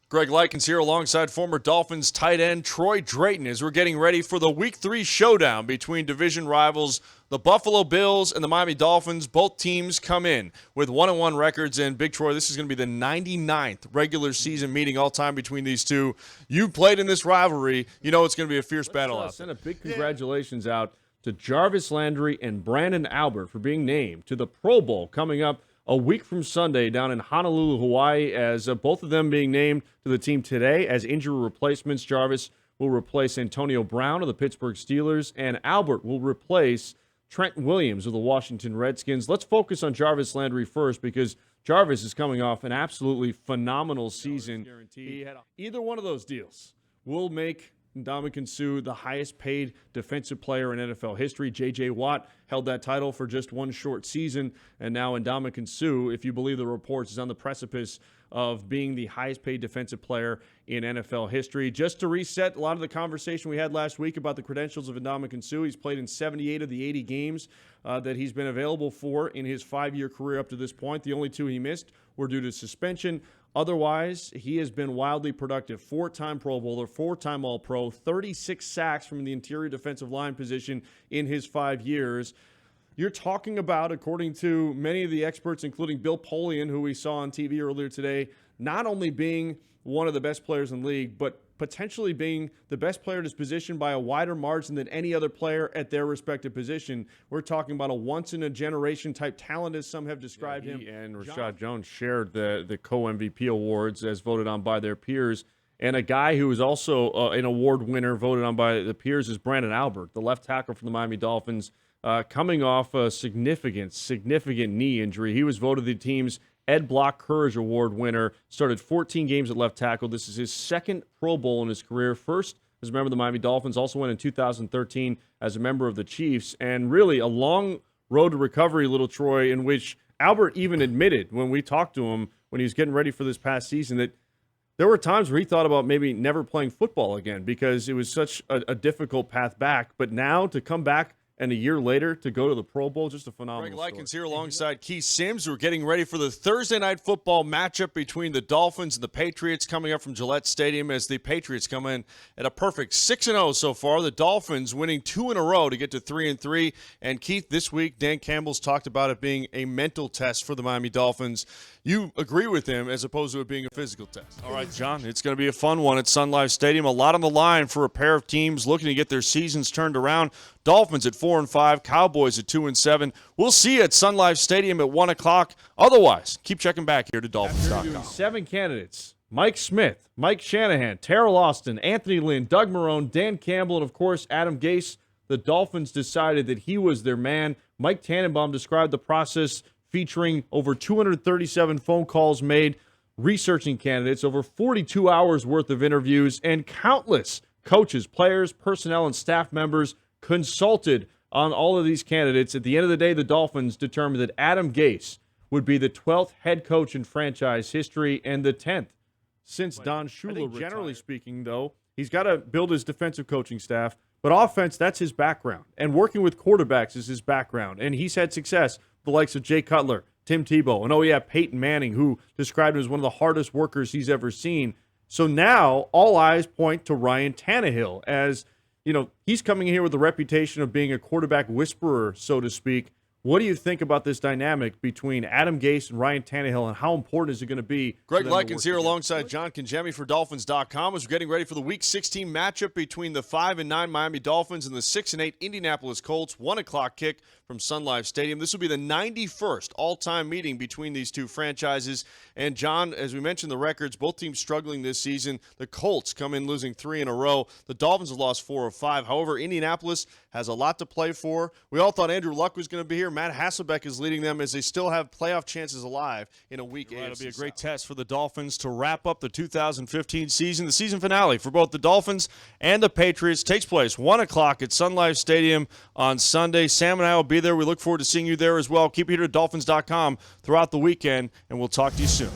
Greg Likens here alongside former Dolphins tight end Troy Drayton as we're getting ready for the Week 3 showdown between division rivals the Buffalo Bills and the Miami Dolphins. Both teams come in with 1-1 records, and Big Troy, this is going to be the 99th regular season meeting all time between these two. You played in this rivalry. You know it's going to be a fierce battle out there. Send a big congratulations out to Jarvis Landry and Brandon Albert for being named to the Pro Bowl coming up a week from Sunday down in Honolulu, Hawaii, as both of them being named to the team today as injury replacements. Jarvis will replace Antonio Brown of the Pittsburgh Steelers, and Albert will replace Trent Williams of the Washington Redskins. Let's focus on Jarvis Landry first because Jarvis is coming off an absolutely phenomenal season. Either one of those deals will make Ndamukong Suh the highest paid defensive player in NFL history. J.J. Watt held that title for just one short season, and now Ndamukong Suh, if you believe the reports, is on the precipice of being the highest paid defensive player in NFL history. Just to reset a lot of the conversation we had last week about the credentials of Ndamukong Suh, he's played in 78 of the 80 games that he's been available for in his 5-year career up to this point. The only 2 he missed were due to suspension. Otherwise, he has been wildly productive. 4-time Pro Bowler, 4-time All-Pro, 36 sacks from the interior defensive line position in his 5 years. You're talking about, according to many of the experts, including Bill Polian, who we saw on TV earlier today, not only being one of the best players in the league, but potentially being the best player at his position by a wider margin than any other player at their respective position. We're talking about a once-in-a-generation type talent, as some have described him. He and Rashad Jones shared the co-MVP awards as voted on by their peers. And a guy who is also an award winner voted on by the peers is Brandon Albert, the left tackle from the Miami Dolphins, coming off a significant knee injury. He was voted the team's Ed Block Courage Award winner, started 14 games at left tackle. This is his second Pro Bowl in his career. First as a member of the Miami Dolphins, also went in 2013 as a member of the Chiefs. And really a long road to recovery, little Troy, in which Albert even admitted when we talked to him when he was getting ready for this past season that there were times where he thought about maybe never playing football again because it was such a difficult path back. But now to come back and a year later to go to the Pro Bowl, just a phenomenal Greg Likens here alongside Keith Sims. We're getting ready for the Thursday night football matchup between the Dolphins and the Patriots coming up from Gillette Stadium as the Patriots come in at a perfect 6-0 so far. The Dolphins winning 2 in a row to get to 3-3. And Keith, this week, Dan Campbell's talked about it being a mental test for the Miami Dolphins. You agree with him as opposed to it being a physical test. All right, John, it's going to be a fun one at Sun Life Stadium. A lot on the line for a pair of teams looking to get their seasons turned around. Dolphins at 4-5, Cowboys at 2-7. We'll see you at Sun Life Stadium at 1 o'clock. Otherwise, keep checking back here to Dolphins.com. 7 candidates: Mike Smith, Mike Shanahan, Terrell Austin, Anthony Lynn, Doug Marrone, Dan Campbell, and, of course, Adam Gase. The Dolphins decided that he was their man. Mike Tannenbaum described the process featuring over 237 phone calls made, researching candidates, over 42 hours worth of interviews, and countless coaches, players, personnel, and staff members consulted on all of these candidates. At the end of the day, the Dolphins determined that Adam Gase would be the 12th head coach in franchise history and the 10th since Don Shula retired. Generally speaking, though, he's got to build his defensive coaching staff, but offense, that's his background. And working with quarterbacks is his background. And he's had success with the likes of Jay Cutler, Tim Tebow, and Peyton Manning, who described him as one of the hardest workers he's ever seen. So now all eyes point to Ryan Tannehill as, he's coming here with the reputation of being a quarterback whisperer, so to speak. What do you think about this dynamic between Adam Gase and Ryan Tannehill, and how important is it going to be? Greg Likens here alongside John Congemi for Dolphins.com as we're getting ready for the Week 16 matchup between the 5-9 Miami Dolphins and the 6-8 Indianapolis Colts. 1 o'clock kick from Sun Life Stadium. This will be the 91st all-time meeting between these two franchises. And, John, as we mentioned the records, both teams struggling this season. The Colts come in losing 3 in a row. The Dolphins have lost 4 of 5. However, Indianapolis has a lot to play for. We all thought Andrew Luck was going to be here. Matt Hasselbeck is leading them as they still have playoff chances alive in a week. It'll be a great test for the Dolphins to wrap up the 2015 season. The season finale for both the Dolphins and the Patriots takes place 1 o'clock at Sun Life Stadium on Sunday. Sam and I will be there. We look forward to seeing you there as well. Keep it here to Dolphins.com throughout the weekend, and we'll talk to you soon.